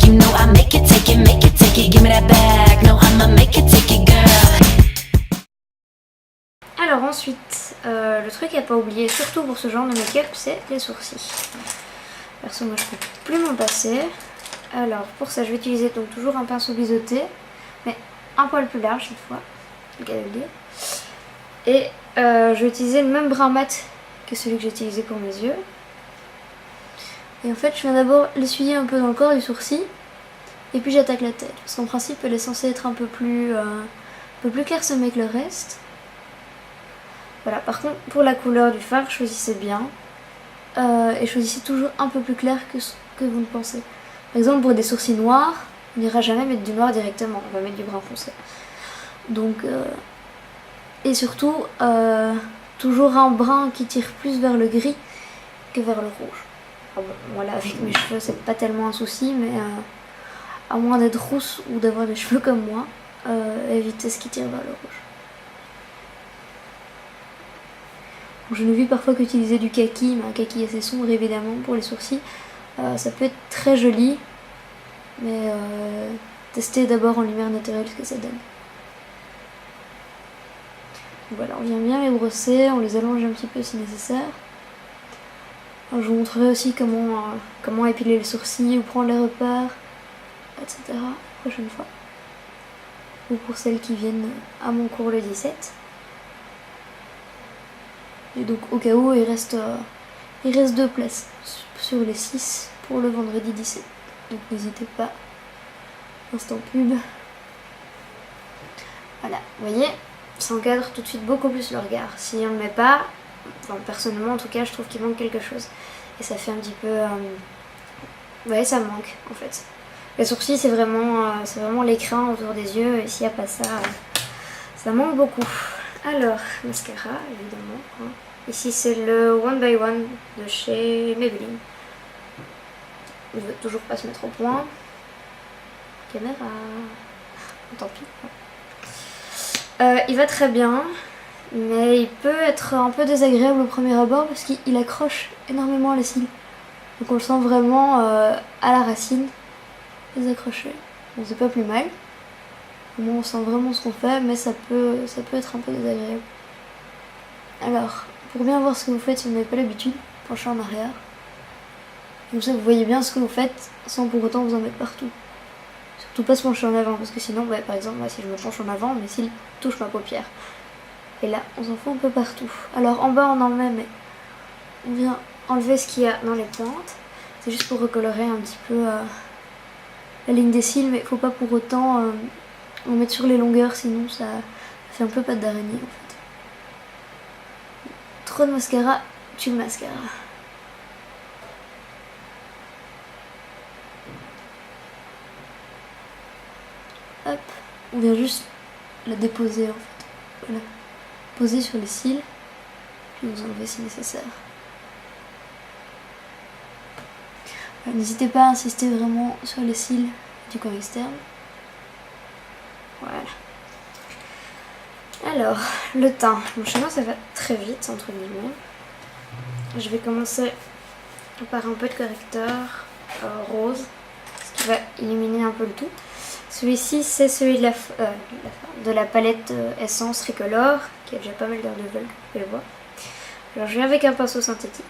You know I make it, take it, give me that back. No, I'ma make it, take it, girl. Alors ensuite, le truc à pas oublier, surtout pour ce genre de make-up, c'est les sourcils. Perso, moi je peux plus m'en passer. Alors pour ça, je vais utiliser donc toujours un pinceau biseauté, mais un poil plus large cette fois, regardez le dire. Et je vais utiliser le même brun mat que celui que j'ai utilisé pour mes yeux. Et en fait, je viens d'abord l'essuyer un peu dans le corps du sourcil, et puis j'attaque la tête. Parce qu'en principe, elle est censée être un peu plus clairsemée que le reste. Voilà, par contre, pour la couleur du fard, choisissez bien. Et choisissez toujours un peu plus clair que ce que vous ne pensez. Par exemple, pour des sourcils noirs, on n'ira jamais mettre du noir directement, on va mettre du brun foncé. Donc, et surtout, toujours un brun qui tire plus vers le gris que vers le rouge. Ah bon, voilà, avec mes cheveux, c'est pas tellement un souci, mais à moins d'être rousse ou d'avoir des cheveux comme moi, évitez ce qui tire vers le rouge. Je ne vis parfois qu'utiliser du kaki, mais un kaki assez sombre évidemment pour les sourcils. Ça peut être très joli, mais testez d'abord en lumière naturelle ce que ça donne. Voilà, on vient bien les brosser, on les allonge un petit peu si nécessaire. Je vous montrerai aussi comment épiler les sourcils ou prendre les repères, etc. la prochaine fois. Ou pour celles qui viennent à mon cours le 17. Et donc au cas où il reste 2 places sur les 6 pour le vendredi 17. Donc n'hésitez pas. Instant pub. Voilà, vous voyez, ça encadre tout de suite beaucoup plus le regard. Si on ne le met pas, enfin, personnellement en tout cas, je trouve qu'il manque quelque chose. Et ça fait un petit peu... Vous voyez, ça manque en fait. Les sourcils, c'est vraiment l'écrin autour des yeux. Et s'il n'y a pas ça, ça manque beaucoup. Alors, mascara, évidemment. Hein. Ici, c'est le One by One de chez Maybelline. Il ne veut toujours pas se mettre au point. Caméra. Tant pis. Il va très bien, mais il peut être un peu désagréable au premier abord parce qu'il accroche énormément les cils. Donc on le sent vraiment à la racine, les accrocher. Bon, c'est pas plus mal. Au moins on sent vraiment ce qu'on fait, mais ça peut être un peu désagréable. Alors, pour bien voir ce que vous faites si vous n'avez pas l'habitude, penchez en arrière. Comme ça vous voyez bien ce que vous faites sans pour autant vous en mettre partout. Surtout pas se pencher en avant, parce que sinon, bah, par exemple, moi, si je me penche en avant, mes cils touchent ma paupière. Et là, on s'en fout un peu partout. Alors en bas on en met, mais on vient enlever ce qu'il y a dans les pointes. C'est juste pour recolorer un petit peu la ligne des cils, mais il faut pas pour autant en mettre sur les longueurs, sinon ça fait un peu pâte d'araignée en fait. Trop de mascara, tue le mascara. Hop, on vient juste la déposer en fait. Voilà. Poser sur les cils, puis vous enlever si nécessaire. N'hésitez pas à insister vraiment sur les cils du coin externe. Voilà. Alors, le teint. Bon, chez moi ça va très vite, entre guillemets. Je vais commencer par un peu de correcteur rose, ce qui va illuminer un peu le tout. Celui-ci, c'est celui de la palette Essence Ricolor, qui a déjà pas mal d'heures de vol, vous pouvez le voir. Alors je viens avec un pinceau synthétique,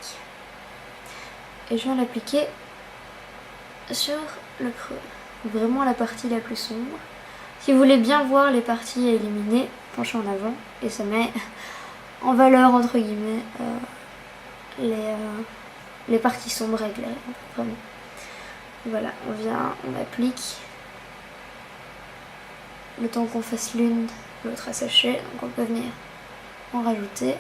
et je viens l'appliquer sur le creux, vraiment la partie la plus sombre. Si vous voulez bien voir les parties à éliminer, penchez en avant, et ça met en valeur, entre guillemets, les parties sombres à éclairer, vraiment. Voilà, on applique. Le temps qu'on fasse l'une, l'autre a séché, donc on peut venir en rajouter.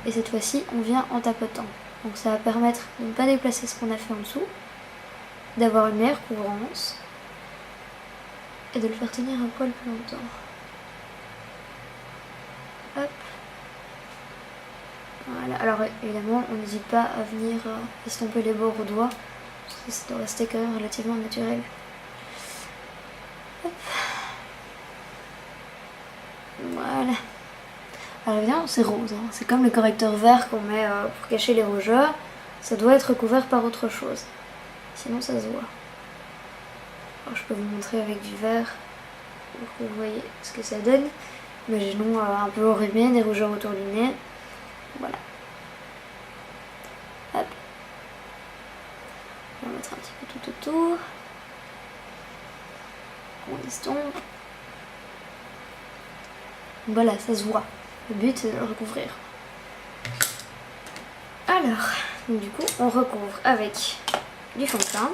Et cette fois-ci, on vient en tapotant. Donc ça va permettre de ne pas déplacer ce qu'on a fait en dessous, d'avoir une meilleure couvrance et de le faire tenir un poil plus longtemps. Hop. Voilà. Alors évidemment, on n'hésite pas à venir estomper les bords au doigt, parce que ça doit rester quand même relativement naturel. Hop. Voilà. Alors évidemment c'est rose, hein. C'est comme le correcteur vert qu'on met pour cacher les rougeurs. Ça doit être recouvert par autre chose, sinon ça se voit. peux vous montrer avec du vert pour que vous voyez ce que ça donne. Imaginons un peu enrhumé, des rougeurs autour du nez. Voilà. Hop. On va mettre un petit peu tout autour. On estompe. Voilà, ça se voit. Le but c'est de le recouvrir. Alors, donc du coup, on recouvre avec du fond de teint.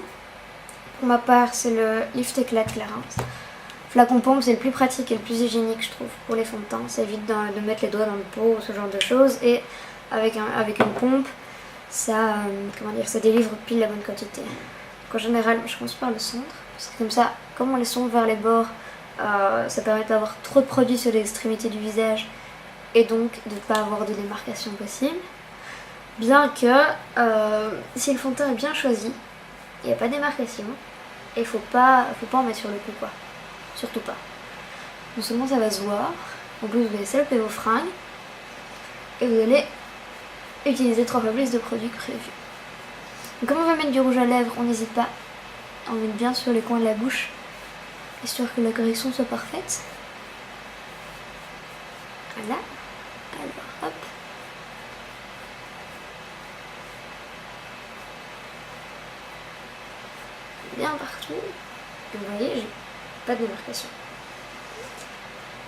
Pour ma part, c'est le Lift Éclat Clarins. Flacon pompe, c'est le plus pratique et le plus hygiénique, je trouve, pour les fonds de teint. Ça évite de mettre les doigts dans le pot, ce genre de choses. Et avec une pompe, ça, ça délivre pile la bonne quantité. Donc, en général, je commence par le centre. Parce que comme ça, comme on les sonde vers les bords, ça permet d'avoir trop de produits sur les extrémités du visage. Et donc de ne pas avoir de démarcation possible. Bien que, si le fond de teint est bien choisi, il n'y a pas de démarcation. Et il faut pas en mettre sur le cou, quoi. Surtout pas. Non seulement ça va se voir, en plus vous allez saloper vos fringues et vous allez utiliser 3 fois plus de produits que prévu. Donc comme on va mettre du rouge à lèvres, on n'hésite pas à en mettre bien sur les coins de la bouche, histoire que la correction soit parfaite. Voilà. Alors hop. Bien partout. Et vous voyez, j'ai pas de démarcation.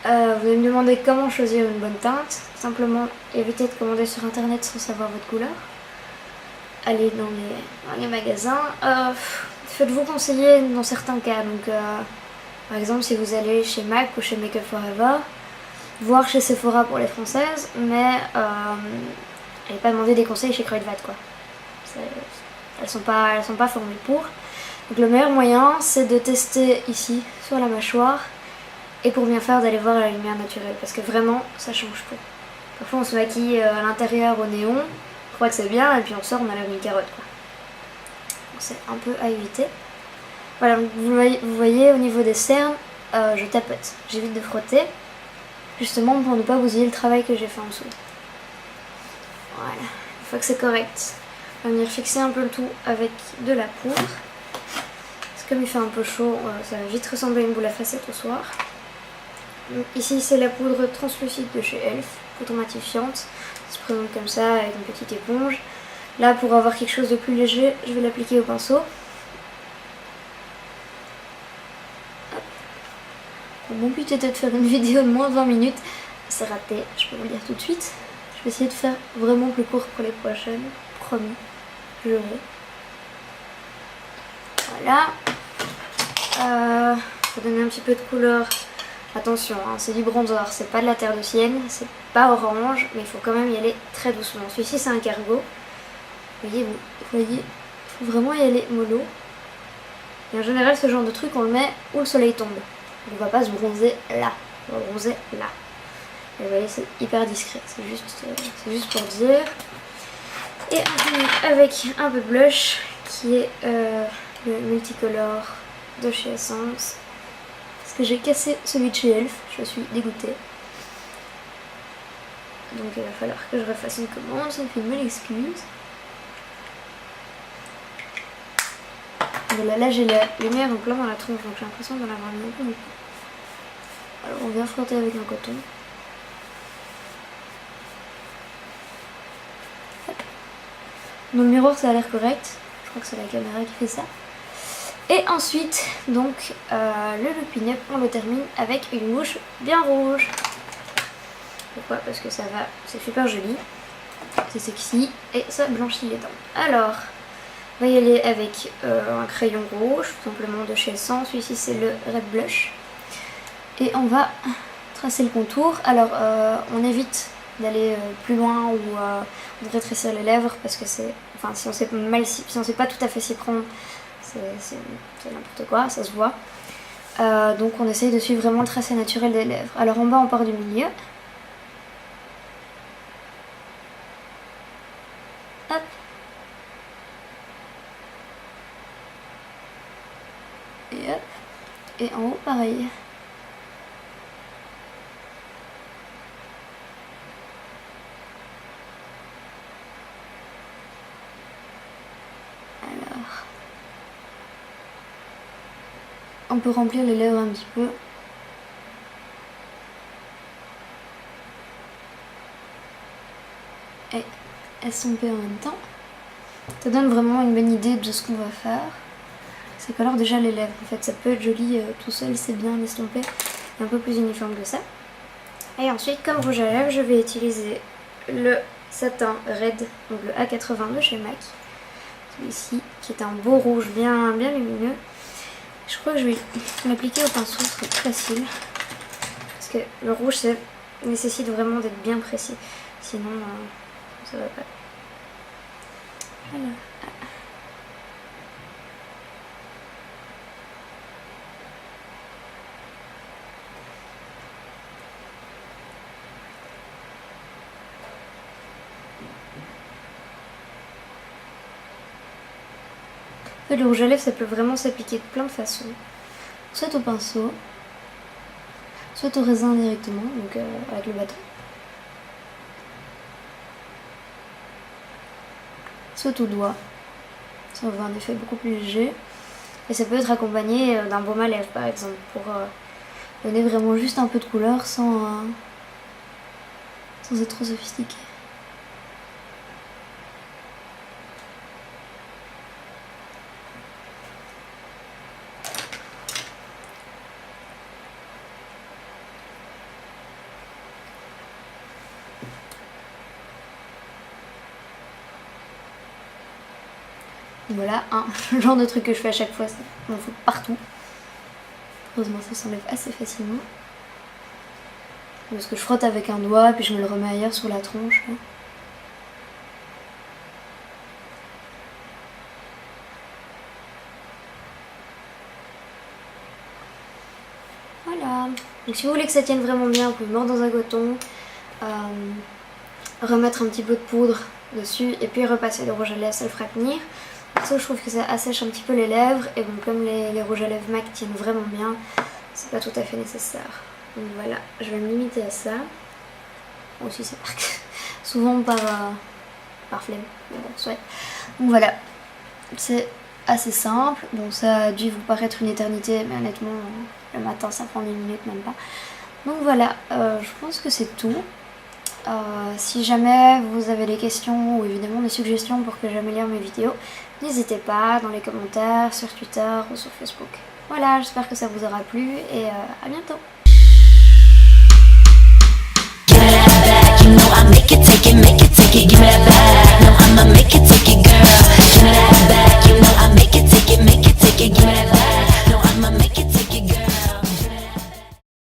Vous allez me demander comment choisir une bonne teinte. Simplement évitez de commander sur internet sans savoir votre couleur. Allez dans les magasins. Faites-vous conseiller dans certains cas. Donc, par exemple, si vous allez chez MAC ou chez Make Up For Ever, voire chez Sephora pour les françaises, mais n'allez pas demander des conseils chez Kruidvat, quoi. Elles sont pas formées pour. Donc le meilleur moyen, c'est de tester ici, sur la mâchoire, et pour bien faire, d'aller voir la lumière naturelle, parce que vraiment, ça change tout. Parfois, on se maquille à l'intérieur au néon, on croit que c'est bien, et puis on sort, on a l'air d'une carotte, quoi. Donc c'est un peu à éviter. Voilà, donc vous voyez, au niveau des cernes, je tapote. J'évite de frotter, justement pour ne pas bousiller le travail que j'ai fait en dessous. Voilà, une fois que c'est correct, on va venir fixer un peu le tout avec de la poudre. Comme il fait un peu chaud, ça va vite ressembler à une boule à facettes au soir. Donc, ici c'est la poudre translucide de chez Elf, poudre matifiante. Ça se présente comme ça avec une petite éponge. Là, pour avoir quelque chose de plus léger, je vais l'appliquer au pinceau. Hop. Mon but était de faire une vidéo de moins de 20 minutes. C'est raté, je peux vous le dire tout de suite. Je vais essayer de faire vraiment plus court pour les prochaines. Promis, je vais. Voilà. Pour donner un petit peu de couleur, attention, hein, c'est du bronzer, c'est pas de la terre de sienne, c'est pas orange, mais il faut quand même y aller très doucement. Celui-ci c'est un cargo, vous voyez, il faut vraiment y aller mollo. Et en général, ce genre de truc, on le met où le soleil tombe. On va pas se bronzer là, on va bronzer là. Et vous voyez, c'est hyper discret, c'est juste pour dire. Et on finit avec un peu de blush qui est le multicolore de chez Essence. Parce que j'ai cassé celui de chez Elf, je suis dégoûtée. Donc il va falloir que je refasse une commande, ça me fait une belle excuse. Voilà, là j'ai la lumière en plein dans la tronche, donc j'ai l'impression d'en avoir mis un peu beaucoup. Alors on vient frotter avec un coton. Hop. Dans le miroir ça a l'air correct, je crois que c'est la caméra qui fait ça. Et ensuite, donc, le Lupin Up, on le termine avec une mouche bien rouge. Pourquoi? Parce que ça va, c'est super joli, c'est sexy et ça blanchit les dents. Alors, on va y aller avec un crayon rouge, tout simplement de chez Essence. Celui-ci c'est le Red Blush. Et on va tracer le contour. Alors, on évite d'aller plus loin ou de rétrécir les lèvres parce que c'est, enfin, si on sait pas tout à fait s'y prendre, c'est n'importe quoi, ça se voit. Donc on essaye de suivre vraiment le tracé naturel des lèvres. Alors en bas on part du milieu. Hop. Et hop. Et en haut pareil. Alors. on peut remplir les lèvres un petit peu. Et estomper en même temps. Ça donne vraiment une bonne idée de ce qu'on va faire. Ça colore déjà les lèvres. En fait, ça peut être joli tout seul, c'est bien d'estomper. Un peu plus uniforme que ça. Et ensuite, comme rouge à lèvres, je vais utiliser le Satin Red, donc le A82 chez MAC. Celui-ci, qui est un beau rouge bien lumineux. Je crois que je vais l'appliquer au pinceau, ce serait plus facile. Parce que le rouge, ça nécessite vraiment d'être bien précis. Sinon, ça va pas. Voilà. En fait, le rouge à lèvres, ça peut vraiment s'appliquer de plein de façons. Soit au pinceau, soit au raisin directement, donc avec le bâton. Soit au doigt. Ça va avoir un effet beaucoup plus léger. Et ça peut être accompagné d'un baume à lèvres, par exemple, pour donner vraiment juste un peu de couleur sans être trop sophistiqué. Voilà un genre de truc que je fais à chaque fois, on en fout partout. Heureusement ça s'enlève assez facilement. Parce que je frotte avec un doigt puis je me le remets ailleurs sur la tronche. Là. Voilà. Donc si vous voulez que ça tienne vraiment bien, vous pouvez mordre dans un coton, remettre un petit peu de poudre dessus et puis repasser le rouge à lèvres, ça le fera tenir. Ça, je trouve que ça assèche un petit peu les lèvres et bon, comme les rouges à lèvres MAC tiennent vraiment bien, c'est pas tout à fait nécessaire. Donc voilà, je vais me limiter à ça. Bon, aussi c'est souvent par flemme, mais bon, soit. Donc voilà, c'est assez simple. Bon, ça a dû vous paraître une éternité, mais honnêtement, le matin ça prend 10 minutes, même pas. Donc voilà, je pense que c'est tout. Si jamais vous avez des questions ou évidemment des suggestions pour que j'améliore mes vidéos, n'hésitez pas dans les commentaires, sur Twitter ou sur Facebook. Voilà, j'espère que ça vous aura plu et à bientôt. Give me that back, you know I make it, take it, give me that back. No, I'ma make it, take it, girl. Give me that back, you know I make it, take it, give me that back.